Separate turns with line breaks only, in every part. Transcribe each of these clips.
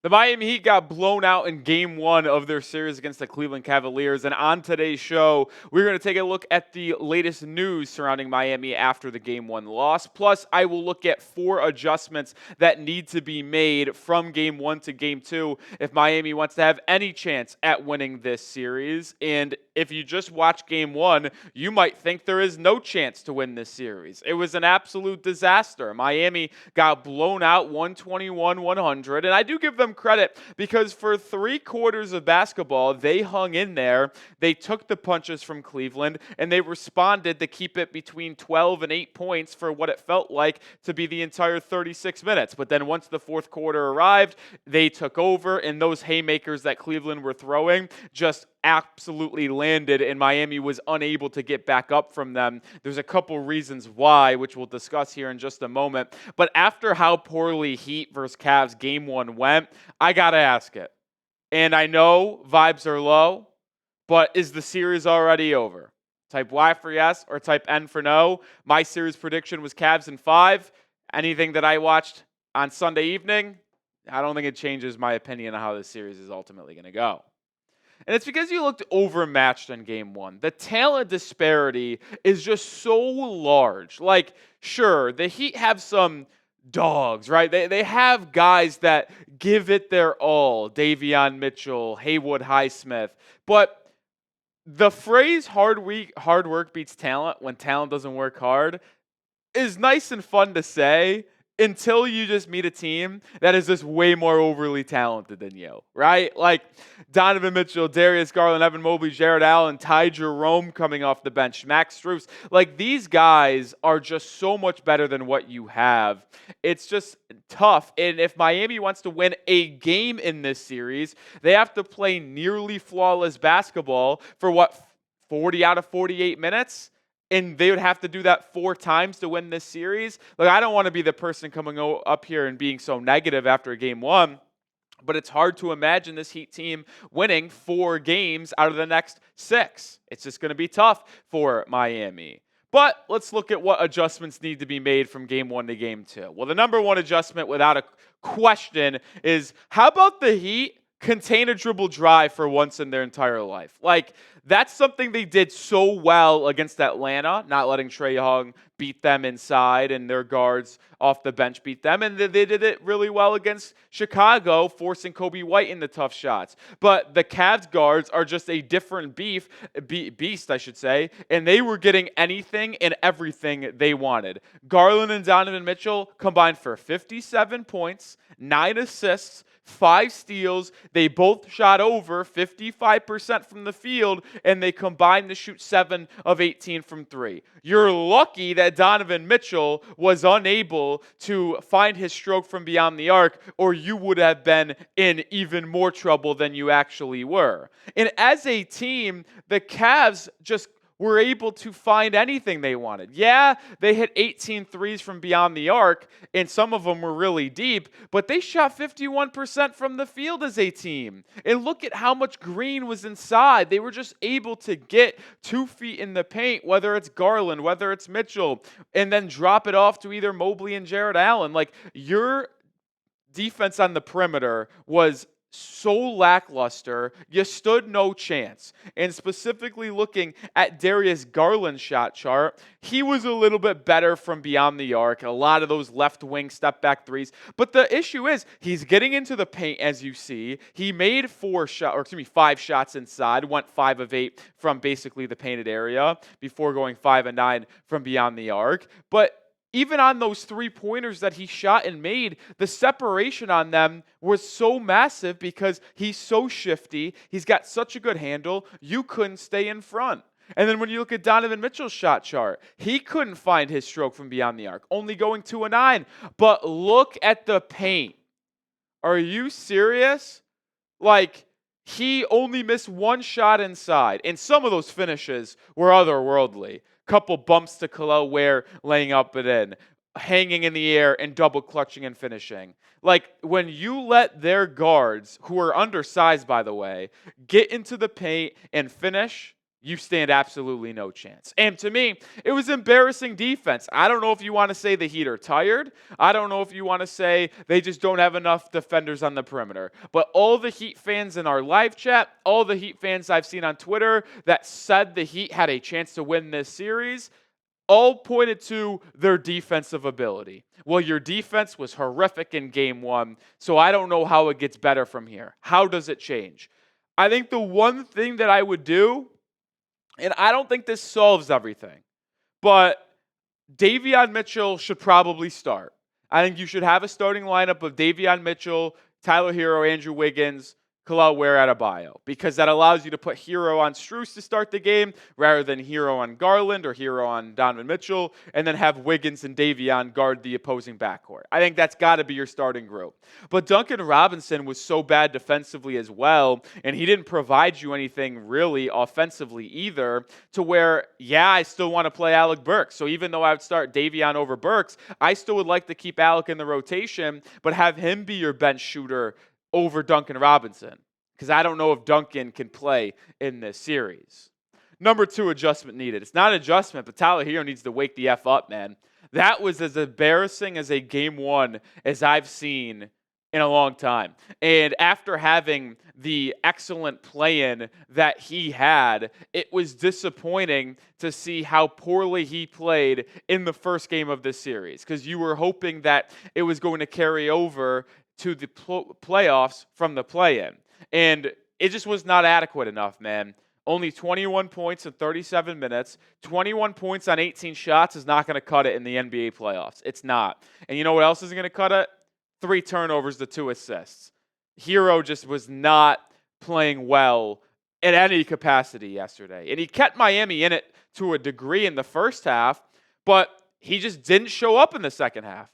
The Miami Heat got blown out in Game 1 of their series against the Cleveland Cavaliers, and on today's show, we're going to take a look at the latest news surrounding Miami after the Game 1 loss. Plus, I will look at 4 adjustments that need to be made from Game 1 to Game 2 if Miami wants to have any chance at winning this series. And if you just watch Game 1, you might think there is no chance to win this series. It was an absolute disaster. Miami got blown out 121-100, and I do give them credit because for 3 quarters of basketball, they hung in there. They took the punches from Cleveland, and they responded to keep it between 12 and 8 points for what it felt like to be the entire 36 minutes. But then once the fourth quarter arrived, they took over, and those haymakers that Cleveland were throwing just absolutely landed, and Miami was unable to get back up from them. There's a couple reasons why, which we'll discuss here in just a moment. But after how poorly Heat versus Cavs Game 1 went, I got to ask it. And I know vibes are low, but is the series already over? Type Y for yes or type N for no. My series prediction was Cavs in 5. Anything that I watched on Sunday evening, I don't think it changes my opinion on how this series is ultimately going to go. And it's because you looked overmatched in Game 1. The talent disparity is just so large. Like, sure, the Heat have some dogs, right? They have guys that give it their all. Davion Mitchell, Haywood Highsmith. But the phrase hard work beats talent when talent doesn't work hard is nice and fun to say until you just meet a team that is just way more overly talented than you, right? Like Donovan Mitchell, Darius Garland, Evan Mobley, Jared Allen, Ty Jerome coming off the bench, Max Strus. Like these guys are just so much better than what you have. It's just tough. And if Miami wants to win a game in this series, they have to play nearly flawless basketball for 40 out of 48 minutes? And they would have to do that 4 times to win this series. Like, I don't want to be the person coming up here and being so negative after Game 1, but it's hard to imagine this Heat team winning 4 games out of the next 6. It's just going to be tough for Miami. But let's look at what adjustments need to be made from Game 1 to Game 2. Well, the number one adjustment, without a question, is how about the Heat contain a dribble drive for once in their entire life? Like, that's something they did so well against Atlanta, not letting Trae Young beat them inside and their guards off the bench beat them. And they did it really well against Chicago, forcing Kobe White into tough shots. But the Cavs guards are just a different beast, I should say, and they were getting anything and everything they wanted. Garland and Donovan Mitchell combined for 57 points, 9 assists, 5 steals. They both shot over 55% from the field, and they combined to shoot 7 of 18 from 3. You're lucky that Donovan Mitchell was unable to find his stroke from beyond the arc, or you would have been in even more trouble than you actually were. And as a team, the Cavs just were able to find anything they wanted. Yeah, they hit 18 threes from beyond the arc, and some of them were really deep, but they shot 51% from the field as a team. And look at how much green was inside. They were just able to get 2 feet in the paint, whether it's Garland, whether it's Mitchell, and then drop it off to either Mobley and Jared Allen. Like, your defense on the perimeter was so lackluster, you stood no chance. And specifically looking at Darius Garland's shot chart, he was a little bit better from beyond the arc, a lot of those left wing step back threes. But the issue is he's getting into the paint, as you see. He made 5 shots inside, went 5 of 8 from basically the painted area before going 5 of 9 from beyond the arc. But even on those 3-pointers that he shot and made, the separation on them was so massive because he's so shifty. He's got such a good handle. You couldn't stay in front. And then when you look at Donovan Mitchell's shot chart, he couldn't find his stroke from beyond the arc, only going 2 of 9. But look at the paint. Are you serious? Like, he only missed 1 shot inside, and some of those finishes were otherworldly. Couple bumps to Kel'el Ware laying up and in, hanging in the air and double clutching and finishing. Like, when you let their guards, who are undersized by the way, get into the paint and finish, you stand absolutely no chance. And to me, it was embarrassing defense. I don't know if you want to say the Heat are tired. I don't know if you want to say they just don't have enough defenders on the perimeter. But all the Heat fans in our live chat, all the Heat fans I've seen on Twitter that said the Heat had a chance to win this series, all pointed to their defensive ability. Well, your defense was horrific in game one, so I don't know how it gets better from here. How does it change? I think the one thing that I would do, and I don't think this solves everything, but Davion Mitchell should probably start. I think you should have a starting lineup of Davion Mitchell, Tyler Herro, Andrew Wiggins, Kel'el Ware, Adebayo, because that allows you to put Herro on Strus to start the game rather than Herro on Garland or Herro on Donovan Mitchell, and then have Wiggins and Davion guard the opposing backcourt. I think that's got to be your starting group. But Duncan Robinson was so bad defensively as well, and he didn't provide you anything really offensively either, to where, yeah, I still want to play Alec Burks. So even though I would start Davion over Burks, I still would like to keep Alec in the rotation, but have him be your bench shooter over Duncan Robinson, because I don't know if Duncan can play in this series. Number 2 adjustment needed. It's not an adjustment, but Tyler Herro needs to wake the F up, man. That was as embarrassing as a game one as I've seen in a long time. And after having the excellent play-in that he had, it was disappointing to see how poorly he played in the first game of this series, because you were hoping that it was going to carry over to the playoffs from the play-in. And it just was not adequate enough, man. Only 21 points in 37 minutes. 21 points on 18 shots is not going to cut it in the NBA playoffs. It's not. And you know what else isn't going to cut it? 3 turnovers to 2 assists. Herro just was not playing well in any capacity yesterday. And he kept Miami in it to a degree in the first half, but he just didn't show up in the second half.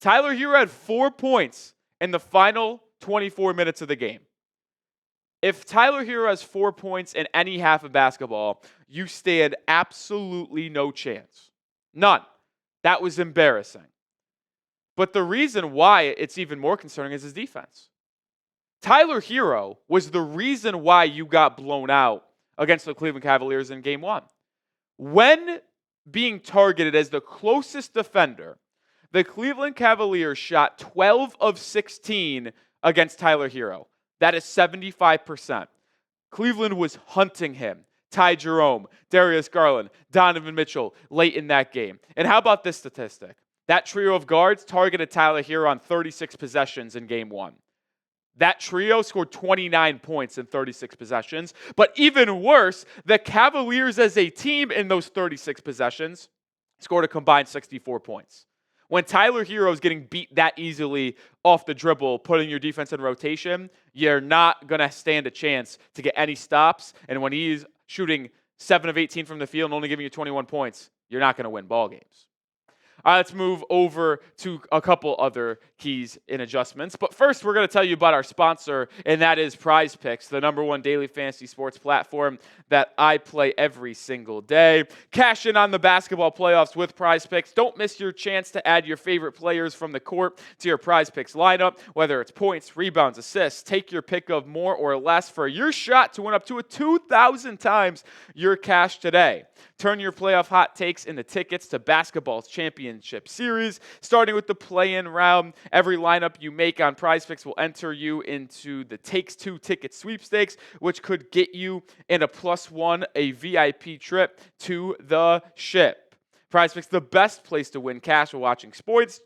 Tyler Herro had 4 points in the final 24 minutes of the game. If Tyler Herro has 4 points in any half of basketball, you stand absolutely no chance. None. That was embarrassing. But the reason why it's even more concerning is his defense. Tyler Herro was the reason why you got blown out against the Cleveland Cavaliers in game one. When being targeted as the closest defender, the Cleveland Cavaliers shot 12 of 16 against Tyler Herro. That is 75%. Cleveland was hunting him. Ty Jerome, Darius Garland, Donovan Mitchell late in that game. And how about this statistic? That trio of guards targeted Tyler Herro on 36 possessions in game one. That trio scored 29 points in 36 possessions. But even worse, the Cavaliers as a team in those 36 possessions scored a combined 64 points. When Tyler Herro is getting beat that easily off the dribble, putting your defense in rotation, you're not going to stand a chance to get any stops. And when he's shooting 7 of 18 from the field and only giving you 21 points, you're not going to win ball games. All right, let's move over to a couple other keys and adjustments. But first, we're going to tell you about our sponsor, and that is Prize Picks, the #1 daily fantasy sports platform that I play every single day. Cash in on the basketball playoffs with Prize Picks. Don't miss your chance to add your favorite players from the court to your Prize Picks lineup, whether it's points, rebounds, assists. Take your pick of more or less for your shot to win up to 2,000 times your cash today. Turn your playoff hot takes into tickets to basketball's championship series. Starting with the play-in round, every lineup you make on PrizePicks will enter you into the Takes Two ticket sweepstakes, which could get you in a +1, a VIP trip to the ship. PrizePicks, the best place to win cash while watching sports.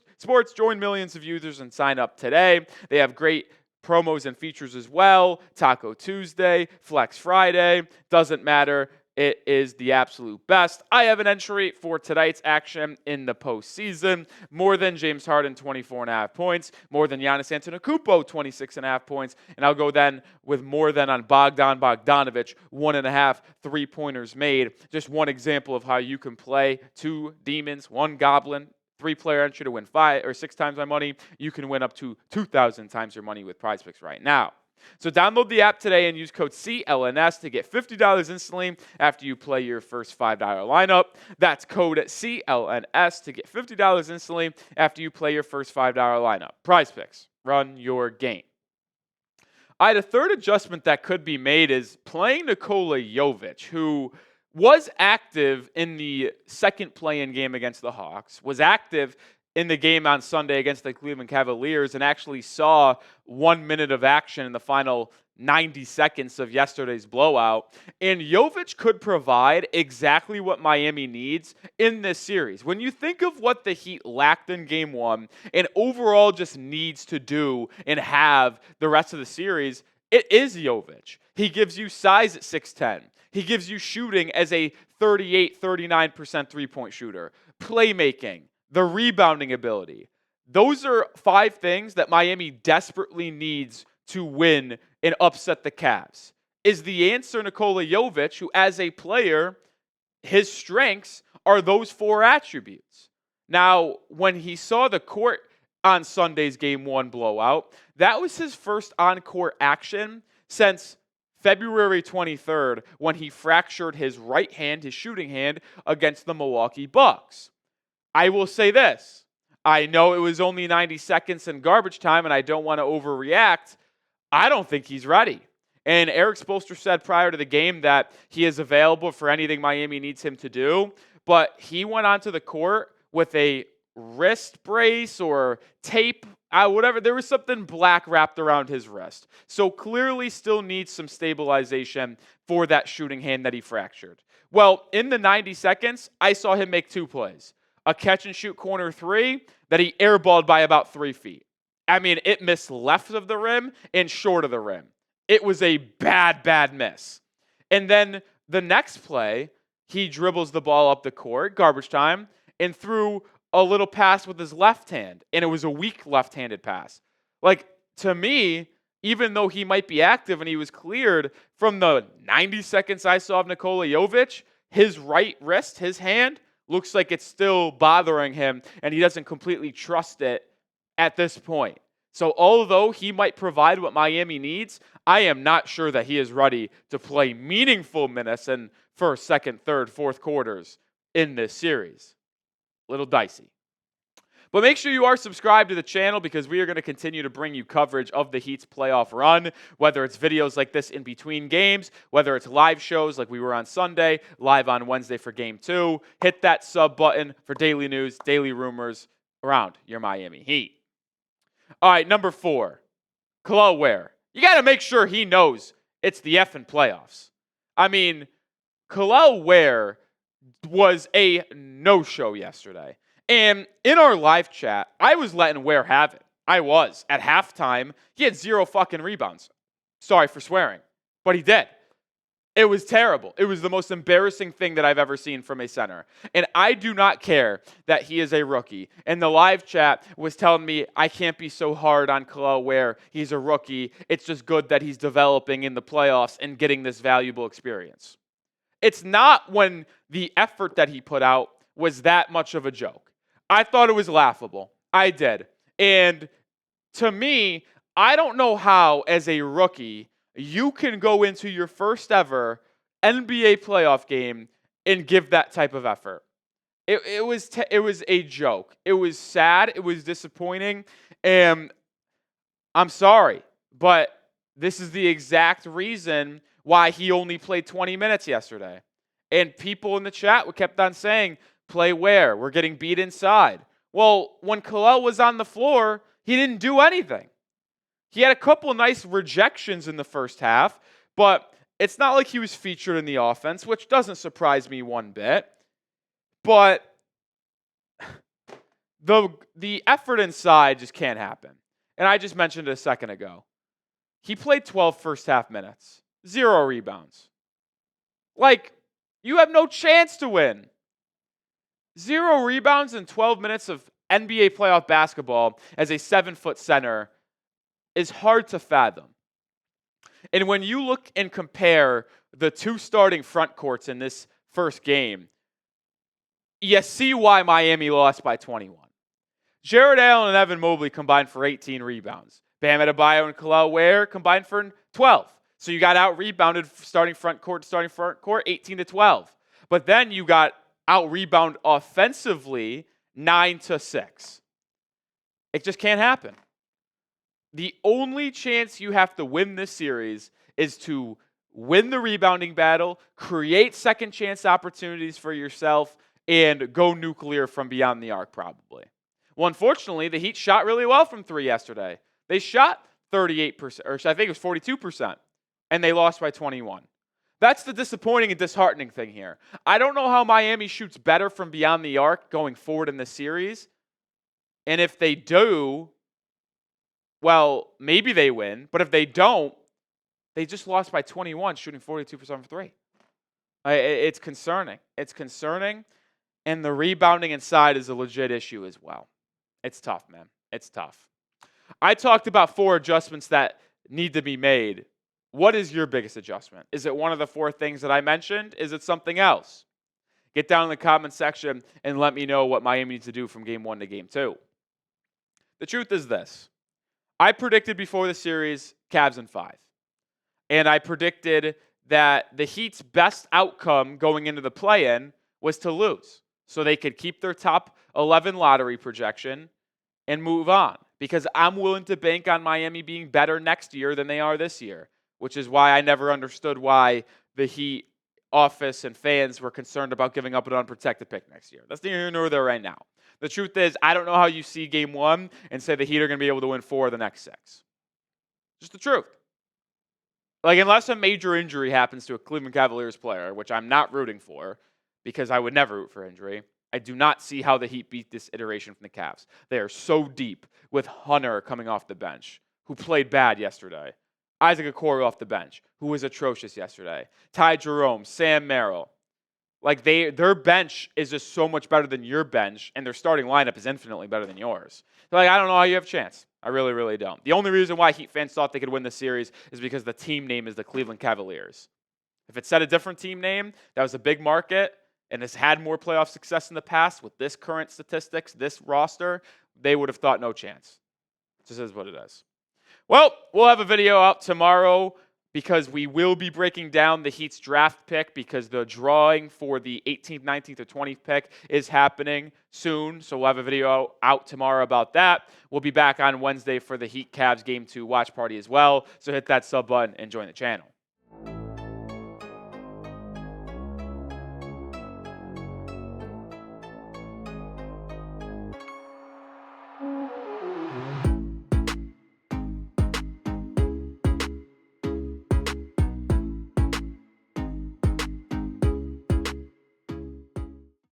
Join millions of users and sign up today. They have great promos and features as well. Taco Tuesday, Flex Friday, doesn't matter. It is the absolute best. I have an entry for tonight's action in the postseason. More than James Harden, 24.5 points. More than Giannis Antetokounmpo, 26.5 points. And I'll go then with more than on Bogdanovic, 1.5 3-pointers made. Just one example of how you can play 2 demons, 1 goblin, 3-player entry to win 5 or 6 times my money. You can win up to 2,000 times your money with PrizePicks right now. So download the app today and use code CLNS to get $50 instantly after you play your first $5 lineup. That's code CLNS to get $50 instantly after you play your first $5 lineup. PrizePicks, run your game. All right, a third adjustment that could be made is playing Nikola Jovic, who was active in the second play-in game against the Hawks, was active in the game on Sunday against the Cleveland Cavaliers, and actually saw 1 minute of action in the final 90 seconds of yesterday's blowout. And Jovic could provide exactly what Miami needs in this series. When you think of what the Heat lacked in game one and overall just needs to do and have the rest of the series, it is Jovic. He gives you size at 6'10". He gives you shooting as a 38-39% three-point shooter, playmaking, the rebounding ability. Those are 5 things that Miami desperately needs to win and upset the Cavs. Is the answer Nikola Jovic, who as a player, his strengths are those 4 attributes. Now, when he saw the court on Sunday's game 1 blowout, that was his first on-court action since February 23rd, when he fractured his right hand, his shooting hand, against the Milwaukee Bucks. I will say this. I know it was only 90 seconds in garbage time, and I don't want to overreact. I don't think he's ready. And Erik Spoelstra said prior to the game that he is available for anything Miami needs him to do, but he went onto the court with a wrist brace or tape, whatever. There was something black wrapped around his wrist. So clearly still needs some stabilization for that shooting hand that he fractured. Well, in the 90 seconds, I saw him make 2 plays. A catch-and-shoot corner 3 that he airballed by about 3 feet. I mean, it missed left of the rim and short of the rim. It was a bad, bad miss. And then the next play, he dribbles the ball up the court, garbage time, and threw a little pass with his left hand. And it was a weak left-handed pass. Like, to me, even though he might be active and he was cleared, from the 90 seconds I saw of Nikola Jovic, his right wrist, his hand, looks like it's still bothering him, and he doesn't completely trust it at this point. So although he might provide what Miami needs, I am not sure that he is ready to play meaningful minutes in first, second, third, fourth quarters in this series. A little dicey. But make sure you are subscribed to the channel, because we are going to continue to bring you coverage of the Heat's playoff run, whether it's videos like this in between games, whether it's live shows like we were on Sunday, live on Wednesday for Game 2. Hit that sub button for daily news, daily rumors around your Miami Heat. All right, number 4, Kel'el Ware. You got to make sure he knows it's the effing playoffs. I mean, Kel'el Ware was a no-show yesterday. And in our live chat, I was letting Ware have it. I was. At halftime, he had 0 fucking rebounds. Sorry for swearing, but he did. It was terrible. It was the most embarrassing thing that I've ever seen from a center. And I do not care that he is a rookie. And the live chat was telling me I can't be so hard on Kel'el Ware. He's a rookie. It's just good that he's developing in the playoffs and getting this valuable experience. It's not when the effort that he put out was that much of a joke. I thought it was laughable. I did. And to me, I don't know how, as a rookie, you can go into your first ever NBA playoff game and give that type of effort. It was a joke. It was sad. It was disappointing. And I'm sorry, but this is the exact reason why he only played 20 minutes yesterday. And people in the chat kept on saying, play Ware. We're getting beat inside. Well, when Kel'el was on the floor, he didn't do anything. He had a couple nice rejections in the first half, but it's not like he was featured in the offense, which doesn't surprise me one bit. But the effort inside just can't happen. And I just mentioned it a second ago. He played 12 first half minutes. 0 rebounds. Like, you have no chance to win. 0 rebounds in 12 minutes of NBA playoff basketball as a 7-foot center is hard to fathom. And when you look and compare the 2 starting front courts in this first game, you see why Miami lost by 21. Jared Allen and Evan Mobley combined for 18 rebounds. Bam Adebayo and Kel'el Ware combined for 12. So you got out-rebounded starting front court, 18-12. But then you got out-rebound offensively 9-6. It just can't happen. The only chance you have to win this series is to win the rebounding battle, create second chance opportunities for yourself, and go nuclear from beyond the arc probably. Well, unfortunately, the Heat shot really well from 3 yesterday. They shot 38%, or I think it was 42%, and they lost by 21. That's the disappointing and disheartening thing here. I don't know how Miami shoots better from beyond the arc going forward in the series. And if they do, well, maybe they win. But if they don't, they just lost by 21, shooting 42% from 3. It's concerning. It's concerning. And the rebounding inside is a legit issue as well. It's tough, man. It's tough. I talked about 4 adjustments that need to be made. What is your biggest adjustment? Is it one of the 4 things that I mentioned? Is it something else? Get down in the comment section and let me know what Miami needs to do from game 1 to game 2. The truth is this. I predicted before the series Cavs in 5. And I predicted that the Heat's best outcome going into the play-in was to lose, so they could keep their top 11 lottery projection and move on. Because I'm willing to bank on Miami being better next year than they are this year, which is why I never understood why the Heat office and fans were concerned about giving up an unprotected pick next year. That's neither here nor there right now. The truth is, I don't know how you see game 1 and say the Heat are going to be able to win 4 of the next 6. Just the truth. Like, unless a major injury happens to a Cleveland Cavaliers player, which I'm not rooting for, because I would never root for injury, I do not see how the Heat beat this iteration from the Cavs. They are so deep with Hunter coming off the bench, who played bad yesterday. Isaac Okoro off the bench, who was atrocious yesterday. Ty Jerome, Sam Merrill. Like, their bench is just so much better than your bench, and their starting lineup is infinitely better than yours. So, like, I don't know how you have a chance. I really, really don't. The only reason why Heat fans thought they could win the series is because the team name is the Cleveland Cavaliers. If it said a different team name that was a big market and has had more playoff success in the past with this current statistics, this roster, they would have thought no chance. It just is what it is. Well, we'll have a video out tomorrow because we will be breaking down the Heat's draft pick because the drawing for the 18th, 19th, or 20th pick is happening soon. So we'll have a video out tomorrow about that. We'll be back on Wednesday for the Heat Cavs Game 2 watch party as well. So hit that sub button and join the channel.